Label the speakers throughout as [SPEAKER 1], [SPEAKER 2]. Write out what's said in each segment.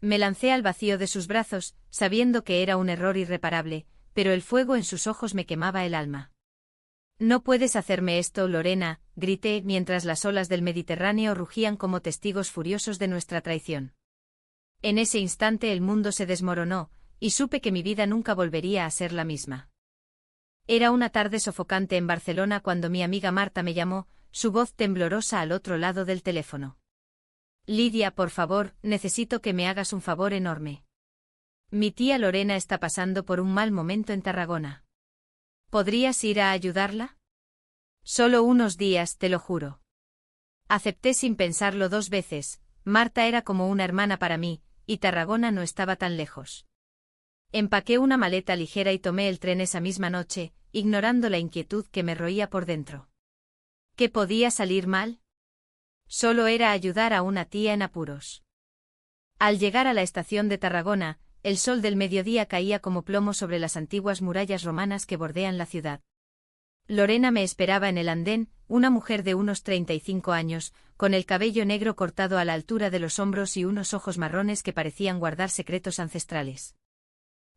[SPEAKER 1] Me lancé al vacío de sus brazos, sabiendo que era un error irreparable, pero el fuego en sus ojos me quemaba el alma. «No puedes hacerme esto, Lorena», grité mientras las olas del Mediterráneo rugían como testigos furiosos de nuestra traición. En ese instante el mundo se desmoronó, y supe que mi vida nunca volvería a ser la misma. Era una tarde sofocante en Barcelona cuando mi amiga Marta me llamó, su voz temblorosa al otro lado del teléfono. «Lidia, por favor, necesito que me hagas un favor enorme. Mi tía Lorena está pasando por un mal momento en Tarragona. ¿Podrías ir a ayudarla? Solo unos días, te lo juro». Acepté sin pensarlo 2 veces, Marta era como una hermana para mí, y Tarragona no estaba tan lejos. Empaqué una maleta ligera y tomé el tren esa misma noche, ignorando la inquietud que me roía por dentro. ¿Qué podía salir mal? Solo era ayudar a una tía en apuros. Al llegar a la estación de Tarragona, el sol del mediodía caía como plomo sobre las antiguas murallas romanas que bordean la ciudad. Lorena me esperaba en el andén, una mujer de unos 35 años, con el cabello negro cortado a la altura de los hombros y unos ojos marrones que parecían guardar secretos ancestrales.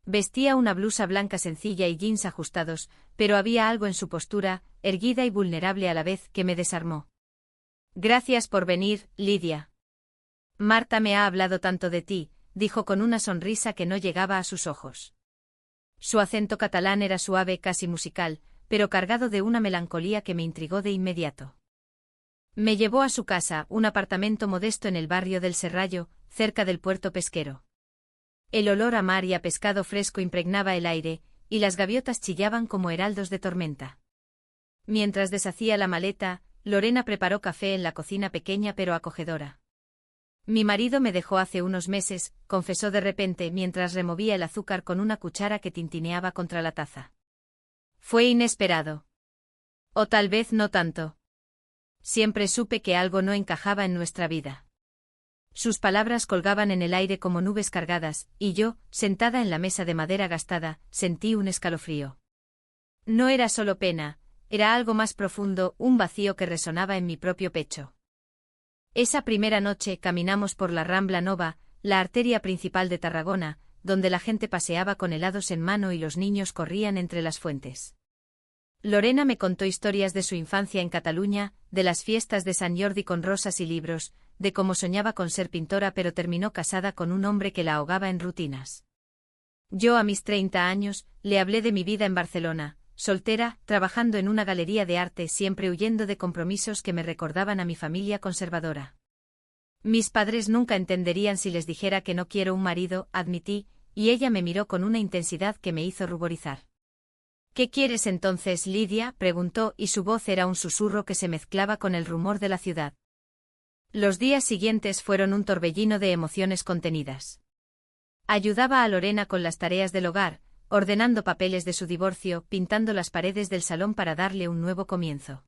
[SPEAKER 1] Vestía una blusa blanca sencilla y jeans ajustados, pero había algo en su postura, erguida y vulnerable a la vez, que me desarmó. «Gracias por venir, Lidia. Marta me ha hablado tanto de ti», dijo con una sonrisa que no llegaba a sus ojos. Su acento catalán era suave, casi musical, pero cargado de una melancolía que me intrigó de inmediato. Me llevó a su casa, un apartamento modesto en el barrio del Serrallo, cerca del puerto pesquero. El olor a mar y a pescado fresco impregnaba el aire, y las gaviotas chillaban como heraldos de tormenta. Mientras deshacía la maleta, Lorena preparó café en la cocina pequeña pero acogedora. «Mi marido me dejó hace unos meses», confesó de repente mientras removía el azúcar con una cuchara que tintineaba contra la taza. «Fue inesperado. O tal vez no tanto. Siempre supe que algo no encajaba en nuestra vida». Sus palabras colgaban en el aire como nubes cargadas, y yo, sentada en la mesa de madera gastada, sentí un escalofrío. No era solo pena, era algo más profundo, un vacío que resonaba en mi propio pecho. Esa primera noche caminamos por la Rambla Nova, la arteria principal de Tarragona, donde la gente paseaba con helados en mano y los niños corrían entre las fuentes. Lorena me contó historias de su infancia en Cataluña, de las fiestas de Sant Jordi con rosas y libros, de cómo soñaba con ser pintora pero terminó casada con un hombre que la ahogaba en rutinas. Yo a mis 30 años, le hablé de mi vida en Barcelona, soltera, trabajando en una galería de arte, siempre huyendo de compromisos que me recordaban a mi familia conservadora. «Mis padres nunca entenderían si les dijera que no quiero un marido», admití, y ella me miró con una intensidad que me hizo ruborizar. «¿Qué quieres entonces, Lidia?», preguntó, y su voz era un susurro que se mezclaba con el rumor de la ciudad. Los días siguientes fueron un torbellino de emociones contenidas. Ayudaba a Lorena con las tareas del hogar, ordenando papeles de su divorcio, pintando las paredes del salón para darle un nuevo comienzo.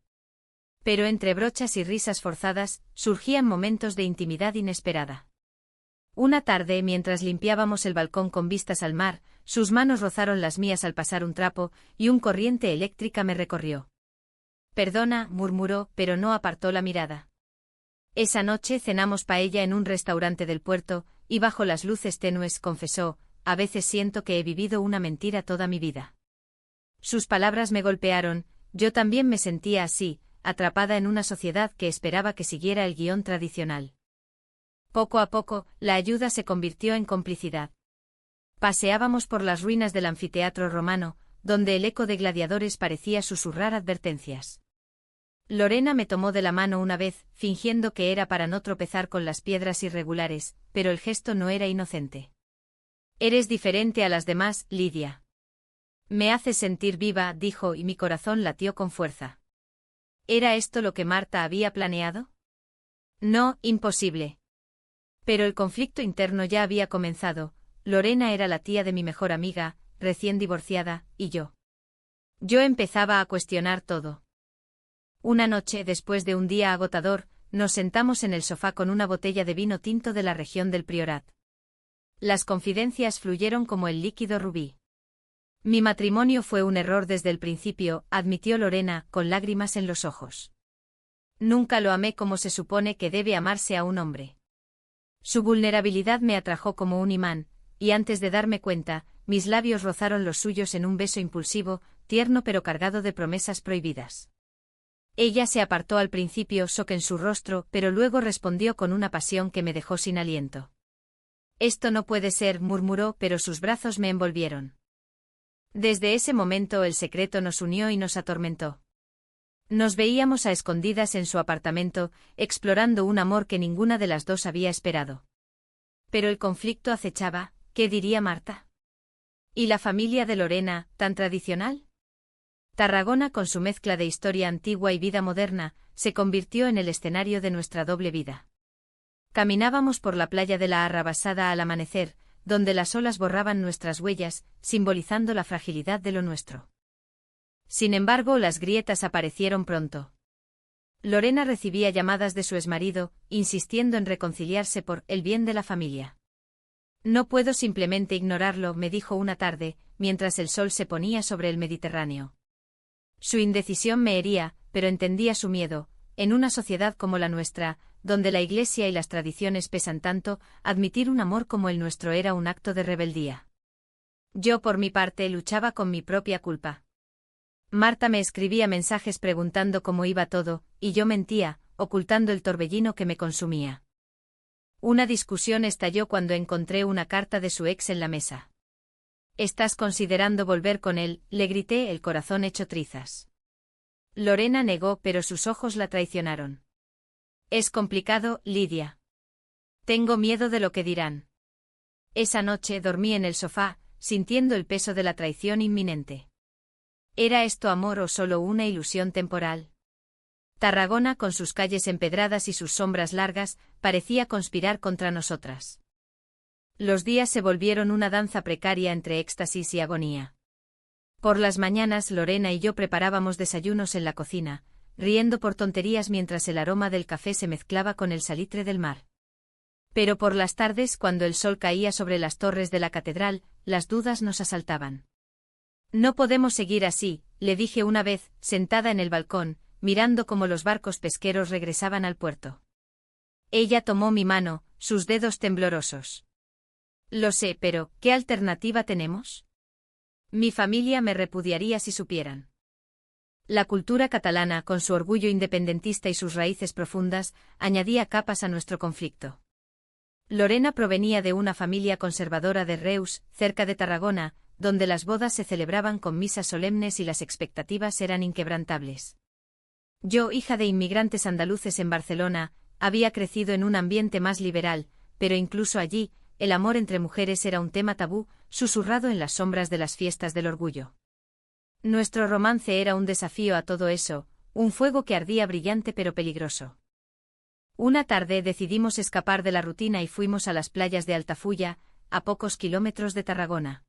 [SPEAKER 1] Pero entre brochas y risas forzadas, surgían momentos de intimidad inesperada. Una tarde, mientras limpiábamos el balcón con vistas al mar, sus manos rozaron las mías al pasar un trapo, y un corriente eléctrica me recorrió. «Perdona», murmuró, pero no apartó la mirada. Esa noche cenamos paella en un restaurante del puerto, y bajo las luces tenues confesó: «A veces siento que he vivido una mentira toda mi vida». Sus palabras me golpearon, yo también me sentía así, atrapada en una sociedad que esperaba que siguiera el guión tradicional. Poco a poco, la ayuda se convirtió en complicidad. Paseábamos por las ruinas del anfiteatro romano, donde el eco de gladiadores parecía susurrar advertencias. Lorena me tomó de la mano una vez, fingiendo que era para no tropezar con las piedras irregulares, pero el gesto no era inocente. «Eres diferente a las demás, Lidia. Me haces sentir viva», dijo, y mi corazón latió con fuerza. ¿Era esto lo que Marta había planeado? No, imposible. Pero el conflicto interno ya había comenzado. Lorena era la tía de mi mejor amiga, recién divorciada, y yo. Yo empezaba a cuestionar todo. Una noche, después de un día agotador, nos sentamos en el sofá con una botella de vino tinto de la región del Priorat. Las confidencias fluyeron como el líquido rubí. «Mi matrimonio fue un error desde el principio», admitió Lorena, con lágrimas en los ojos. «Nunca lo amé como se supone que debe amarse a un hombre. Su vulnerabilidad me atrajo como un imán, y antes de darme cuenta, mis labios rozaron los suyos en un beso impulsivo, tierno pero cargado de promesas prohibidas. Ella se apartó al principio, shock en su rostro, pero luego respondió con una pasión que me dejó sin aliento. Esto no puede ser, murmuró, pero sus brazos me envolvieron. Desde ese momento el secreto nos unió y nos atormentó. Nos veíamos a escondidas en su apartamento, explorando un amor que ninguna de las dos había esperado. Pero el conflicto acechaba, ¿qué diría Marta? ¿Y la familia de Lorena, tan tradicional? Tarragona, con su mezcla de historia antigua y vida moderna, se convirtió en el escenario de nuestra doble vida. Caminábamos por la playa de la Arrabasada al amanecer, donde las olas borraban nuestras huellas, simbolizando la fragilidad de lo nuestro. Sin embargo, las grietas aparecieron pronto. Lorena recibía llamadas de su exmarido, insistiendo en reconciliarse por el bien de la familia. No puedo simplemente ignorarlo, me dijo una tarde, mientras el sol se ponía sobre el Mediterráneo. Su indecisión me hería, pero entendía su miedo. En una sociedad como la nuestra, donde la Iglesia y las tradiciones pesan tanto, admitir un amor como el nuestro era un acto de rebeldía. Yo, por mi parte, luchaba con mi propia culpa. Marta me escribía mensajes preguntando cómo iba todo, y yo mentía, ocultando el torbellino que me consumía. Una discusión estalló cuando encontré una carta de su ex en la mesa. «¿Estás considerando volver con él?», le grité, el corazón hecho trizas. Lorena negó, pero sus ojos la traicionaron. «Es complicado, Lidia. Tengo miedo de lo que dirán». Esa noche dormí en el sofá, sintiendo el peso de la traición inminente. ¿Era esto amor o solo una ilusión temporal? Tarragona, con sus calles empedradas y sus sombras largas, parecía conspirar contra nosotras. Los días se volvieron una danza precaria entre éxtasis y agonía. Por las mañanas Lorena y yo preparábamos desayunos en la cocina, riendo por tonterías mientras el aroma del café se mezclaba con el salitre del mar. Pero por las tardes, cuando el sol caía sobre las torres de la catedral, las dudas nos asaltaban. «No podemos seguir así», le dije una vez, sentada en el balcón, mirando cómo los barcos pesqueros regresaban al puerto. Ella tomó mi mano, sus dedos temblorosos. «Lo sé, pero ¿qué alternativa tenemos? Mi familia me repudiaría si supieran». La cultura catalana, con su orgullo independentista y sus raíces profundas, añadía capas a nuestro conflicto. Lorena provenía de una familia conservadora de Reus, cerca de Tarragona, donde las bodas se celebraban con misas solemnes y las expectativas eran inquebrantables. Yo, hija de inmigrantes andaluces en Barcelona, había crecido en un ambiente más liberal, pero incluso allí, el amor entre mujeres era un tema tabú, susurrado en las sombras de las fiestas del orgullo. Nuestro romance era un desafío a todo eso, un fuego que ardía brillante pero peligroso. Una tarde decidimos escapar de la rutina y fuimos a las playas de Altafulla, a pocos kilómetros de Tarragona.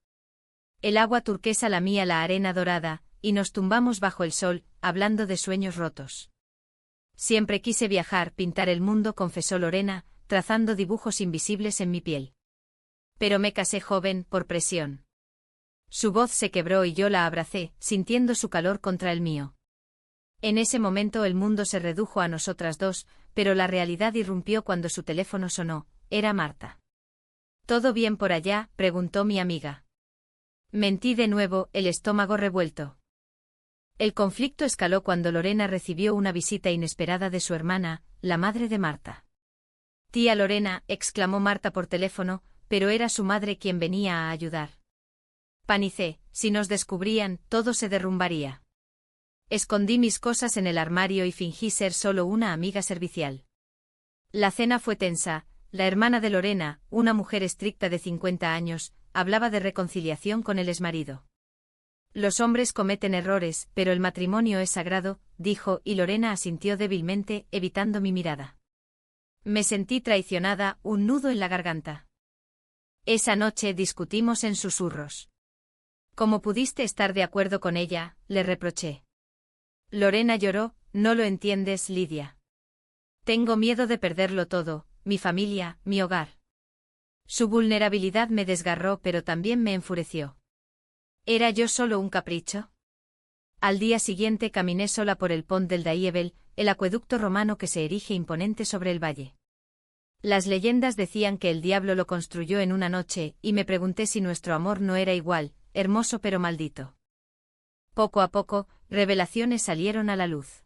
[SPEAKER 1] El agua turquesa lamía la arena dorada, y nos tumbamos bajo el sol, hablando de sueños rotos. «Siempre quise viajar, pintar el mundo», confesó Lorena, trazando dibujos invisibles en mi piel. «Pero me casé joven, por presión». Su voz se quebró y yo la abracé, sintiendo su calor contra el mío. En ese momento el mundo se redujo a nosotras dos, pero la realidad irrumpió cuando su teléfono sonó. Era Marta. «¿Todo bien por allá?», preguntó mi amiga. Mentí de nuevo, el estómago revuelto. El conflicto escaló cuando Lorena recibió una visita inesperada de su hermana, la madre de Marta. «Tía Lorena», exclamó Marta por teléfono, pero era su madre quien venía a ayudar. Panicé, si nos descubrían, todo se derrumbaría. Escondí mis cosas en el armario y fingí ser solo una amiga servicial. La cena fue tensa. La hermana de Lorena, una mujer estricta de 50 años, hablaba de reconciliación con el exmarido. «Los hombres cometen errores, pero el matrimonio es sagrado», dijo, y Lorena asintió débilmente, evitando mi mirada. Me sentí traicionada, un nudo en la garganta. Esa noche discutimos en susurros. «¿Cómo pudiste estar de acuerdo con ella?», le reproché. Lorena lloró. «No lo entiendes, Lidia. Tengo miedo de perderlo todo, mi familia, mi hogar». Su vulnerabilidad me desgarró, pero también me enfureció. ¿Era yo solo un capricho? Al día siguiente caminé sola por el Pont del Daïebel, el acueducto romano que se erige imponente sobre el valle. Las leyendas decían que el diablo lo construyó en una noche, y me pregunté si nuestro amor no era igual, hermoso pero maldito. Poco a poco, revelaciones salieron a la luz.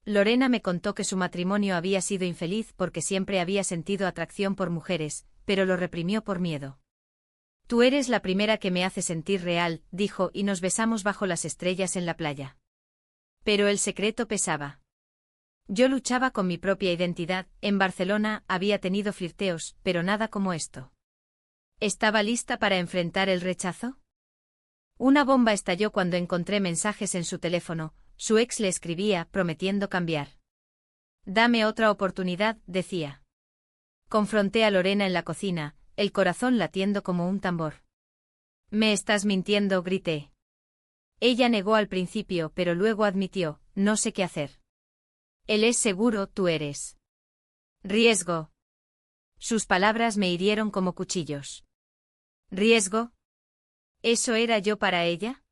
[SPEAKER 1] Lorena me contó que su matrimonio había sido infeliz porque siempre había sentido atracción por mujeres, pero lo reprimió por miedo. Tú eres la primera que me hace sentir real, dijo, y nos besamos bajo las estrellas en la playa. Pero el secreto pesaba. Yo luchaba con mi propia identidad, en Barcelona había tenido flirteos, pero nada como esto. ¿Estaba lista para enfrentar el rechazo? Una bomba estalló cuando encontré mensajes en su teléfono, su ex le escribía, prometiendo cambiar. Dame otra oportunidad, decía. Confronté a Lorena en la cocina, el corazón latiendo como un tambor. ¿Me estás mintiendo?, grité. Ella negó al principio, pero luego admitió, no sé qué hacer. Él es seguro, tú eres. Riesgo. Sus palabras me hirieron como cuchillos. ¿Riesgo? ¿Eso era yo para ella?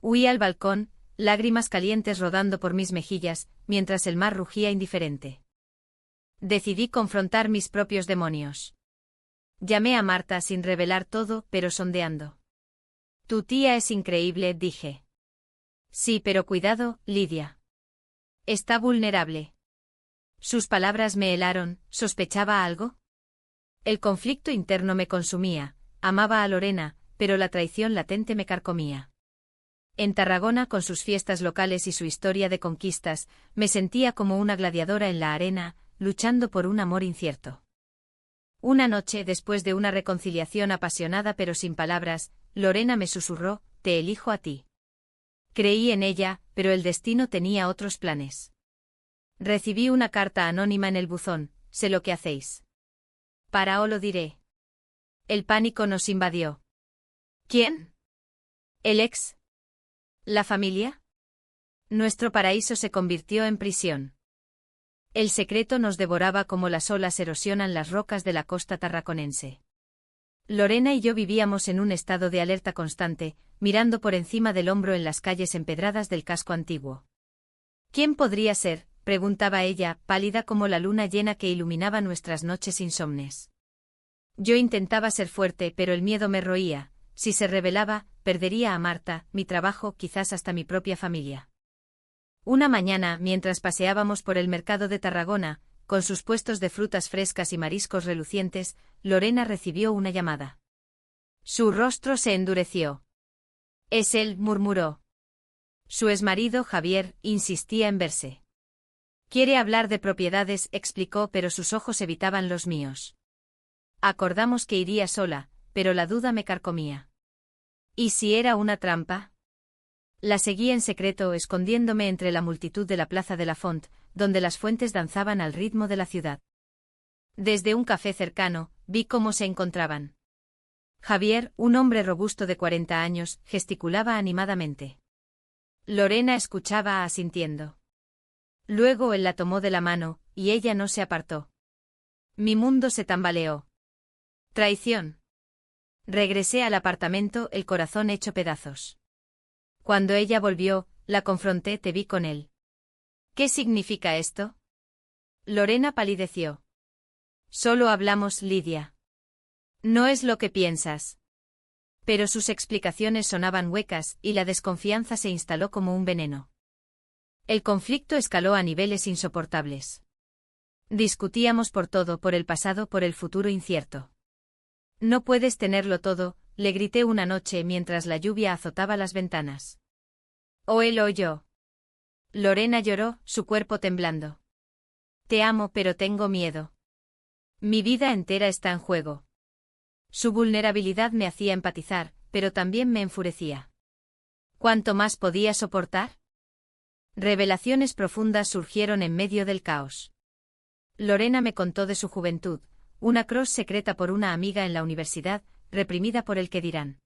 [SPEAKER 1] Huí al balcón, lágrimas calientes rodando por mis mejillas, mientras el mar rugía indiferente. Decidí confrontar mis propios demonios. Llamé a Marta sin revelar todo, pero sondeando. Tu tía es increíble, dije. Sí, pero cuidado, Lidia. Está vulnerable. Sus palabras me helaron, ¿sospechaba algo? El conflicto interno me consumía, amaba a Lorena, pero la traición latente me carcomía. En Tarragona, con sus fiestas locales y su historia de conquistas, me sentía como una gladiadora en la arena, luchando por un amor incierto. Una noche, después de una reconciliación apasionada pero sin palabras, Lorena me susurró, te elijo a ti. Creí en ella, pero el destino tenía otros planes. Recibí una carta anónima en el buzón, sé lo que hacéis. Para o lo diré. El pánico nos invadió. ¿Quién? ¿El ex? ¿La familia? Nuestro paraíso se convirtió en prisión. El secreto nos devoraba como las olas erosionan las rocas de la costa tarraconense. Lorena y yo vivíamos en un estado de alerta constante, mirando por encima del hombro en las calles empedradas del casco antiguo. ¿Quién podría ser?, preguntaba ella, pálida como la luna llena que iluminaba nuestras noches insomnes. Yo intentaba ser fuerte, pero el miedo me roía. Si se revelaba, perdería a Marta, mi trabajo, quizás hasta mi propia familia. Una mañana, mientras paseábamos por el mercado de Tarragona, con sus puestos de frutas frescas y mariscos relucientes, Lorena recibió una llamada. Su rostro se endureció. Es él, murmuró. Su exmarido, Javier, insistía en verse. Quiere hablar de propiedades, explicó, pero sus ojos evitaban los míos. Acordamos que iría sola, pero la duda me carcomía. ¿Y si era una trampa? La seguí en secreto, escondiéndome entre la multitud de la plaza de la Font, donde las fuentes danzaban al ritmo de la ciudad. Desde un café cercano, vi cómo se encontraban. Javier, un hombre robusto de 40 años, gesticulaba animadamente. Lorena escuchaba asintiendo. Luego él la tomó de la mano, y ella no se apartó. Mi mundo se tambaleó. Traición. Regresé al apartamento, el corazón hecho pedazos. Cuando ella volvió, la confronté, te vi con él. ¿Qué significa esto? Lorena palideció. Solo hablamos, Lidia. No es lo que piensas. Pero sus explicaciones sonaban huecas, y la desconfianza se instaló como un veneno. El conflicto escaló a niveles insoportables. Discutíamos por todo, por el pasado, por el futuro incierto. No puedes tenerlo todo, le grité una noche mientras la lluvia azotaba las ventanas. O él o yo. Lorena lloró, su cuerpo temblando. Te amo, pero tengo miedo. Mi vida entera está en juego. Su vulnerabilidad me hacía empatizar, pero también me enfurecía. ¿Cuánto más podía soportar? Revelaciones profundas surgieron en medio del caos. Lorena me contó de su juventud, una cross secreta por una amiga en la universidad, reprimida por el que dirán.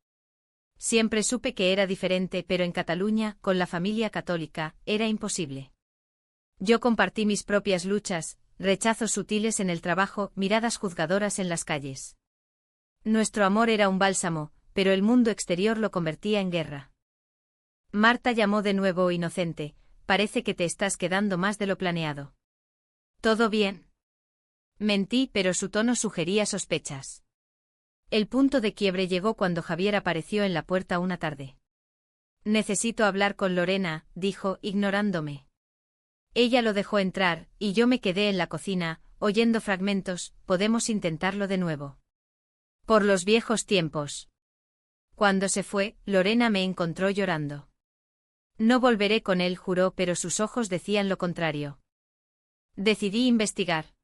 [SPEAKER 1] Siempre supe que era diferente, pero en Cataluña, con la familia católica, era imposible. Yo compartí mis propias luchas, rechazos sutiles en el trabajo, miradas juzgadoras en las calles. Nuestro amor era un bálsamo, pero el mundo exterior lo convertía en guerra. Marta llamó de nuevo, inocente, parece que te estás quedando más de lo planeado. ¿Todo bien? Mentí, pero su tono sugería sospechas. El punto de quiebre llegó cuando Javier apareció en la puerta una tarde. Necesito hablar con Lorena, dijo, ignorándome. Ella lo dejó entrar, y yo me quedé en la cocina, oyendo fragmentos. Podemos intentarlo de nuevo. Por los viejos tiempos. Cuando se fue, Lorena me encontró llorando. No volveré con él, juró, pero sus ojos decían lo contrario. Decidí investigar.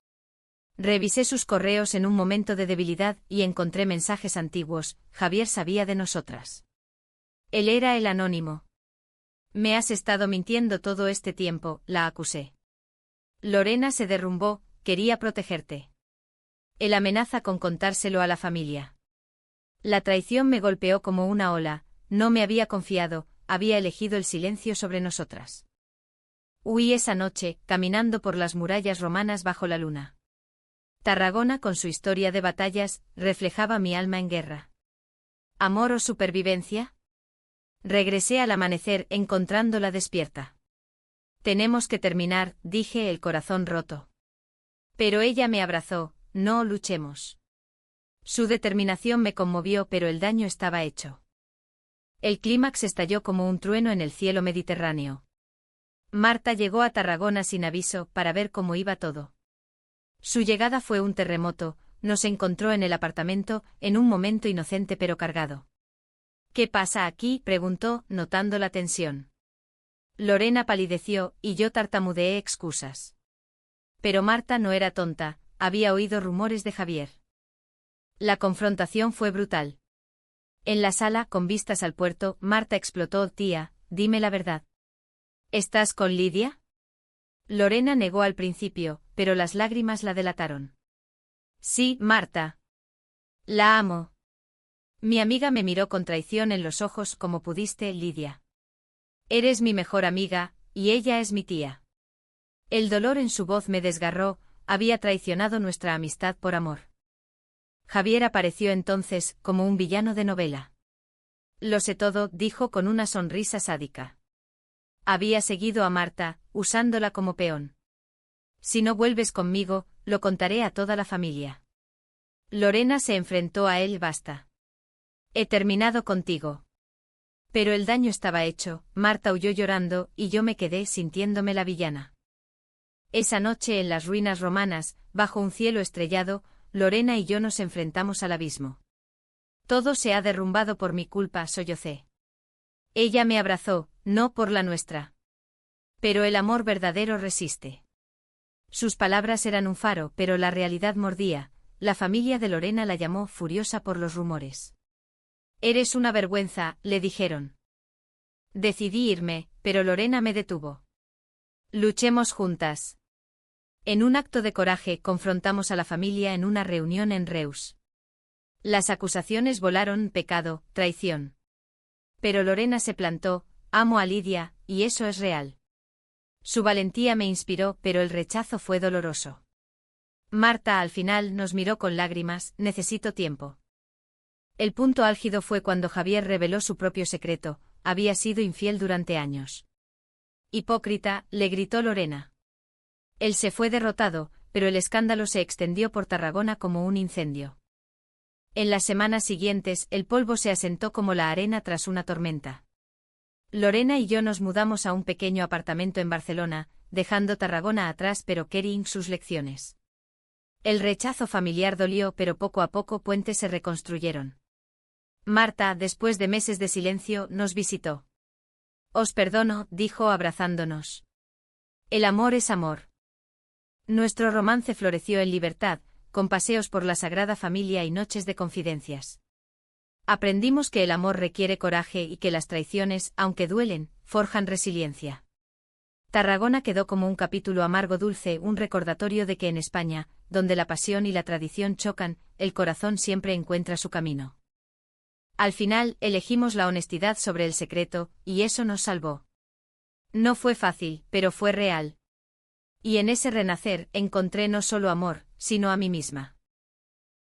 [SPEAKER 1] Revisé sus correos en un momento de debilidad y encontré mensajes antiguos. Javier sabía de nosotras. Él era el anónimo. Me has estado mintiendo todo este tiempo, la acusé. Lorena se derrumbó, quería protegerte. Él amenaza con contárselo a la familia. La traición me golpeó como una ola, no me había confiado, había elegido el silencio sobre nosotras. Huí esa noche, caminando por las murallas romanas bajo la luna. Tarragona, con su historia de batallas, reflejaba mi alma en guerra. ¿Amor o supervivencia? Regresé al amanecer, encontrándola despierta. Tenemos que terminar, dije, el corazón roto. Pero ella me abrazó. No luchemos. Su determinación me conmovió, pero el daño estaba hecho. El clímax estalló como un trueno en el cielo mediterráneo. Marta llegó a Tarragona sin aviso para ver cómo iba todo. Su llegada fue un terremoto, nos encontró en el apartamento, en un momento inocente pero cargado. ¿Qué pasa aquí?, preguntó, notando la tensión. Lorena palideció, y yo tartamudeé excusas. Pero Marta no era tonta, había oído rumores de Javier. La confrontación fue brutal. En la sala, con vistas al puerto, Marta explotó: tía, dime la verdad. ¿Estás con Lidia? Lorena negó al principio, pero las lágrimas la delataron. Sí, Marta. La amo. Mi amiga me miró con traición en los ojos. ¿Cómo pudiste, Lidia? Eres mi mejor amiga, y ella es mi tía. El dolor en su voz me desgarró, había traicionado nuestra amistad por amor. Javier apareció entonces, como un villano de novela. Lo sé todo, dijo con una sonrisa sádica. Había seguido a Marta, usándola como peón. Si no vuelves conmigo, lo contaré a toda la familia. Lorena se enfrentó a él. Basta. He terminado contigo. Pero el daño estaba hecho. Marta huyó llorando, y yo me quedé sintiéndome la villana. Esa noche en las ruinas romanas, bajo un cielo estrellado, Lorena y yo nos enfrentamos al abismo. Todo se ha derrumbado por mi culpa, sollocé. Ella me abrazó, no por la nuestra. Pero el amor verdadero resiste. Sus palabras eran un faro, pero la realidad mordía. La familia de Lorena la llamó furiosa por los rumores. Eres una vergüenza, le dijeron. Decidí irme, pero Lorena me detuvo. Luchemos juntas. En un acto de coraje confrontamos a la familia en una reunión en Reus. Las acusaciones volaron: pecado, traición. Pero Lorena se plantó: amo a Lidia, y eso es real. Su valentía me inspiró, pero el rechazo fue doloroso. Marta al final nos miró con lágrimas: necesito tiempo. El punto álgido fue cuando Javier reveló su propio secreto: había sido infiel durante años. Hipócrita, le gritó Lorena. Él se fue derrotado, pero el escándalo se extendió por Tarragona como un incendio. En las semanas siguientes, el polvo se asentó como la arena tras una tormenta. Lorena y yo nos mudamos a un pequeño apartamento en Barcelona, dejando Tarragona atrás pero queriendo sus lecciones. El rechazo familiar dolió, pero poco a poco puentes se reconstruyeron. Marta, después de meses de silencio, nos visitó. Os perdono, dijo abrazándonos. El amor es amor. Nuestro romance floreció en libertad, con paseos por la Sagrada Familia y noches de confidencias. Aprendimos que el amor requiere coraje y que las traiciones, aunque duelen, forjan resiliencia. Tarragona quedó como un capítulo amargo dulce, un recordatorio de que en España, donde la pasión y la tradición chocan, el corazón siempre encuentra su camino. Al final, elegimos la honestidad sobre el secreto, y eso nos salvó. No fue fácil, pero fue real. Y en ese renacer encontré no solo amor, sino a mí misma.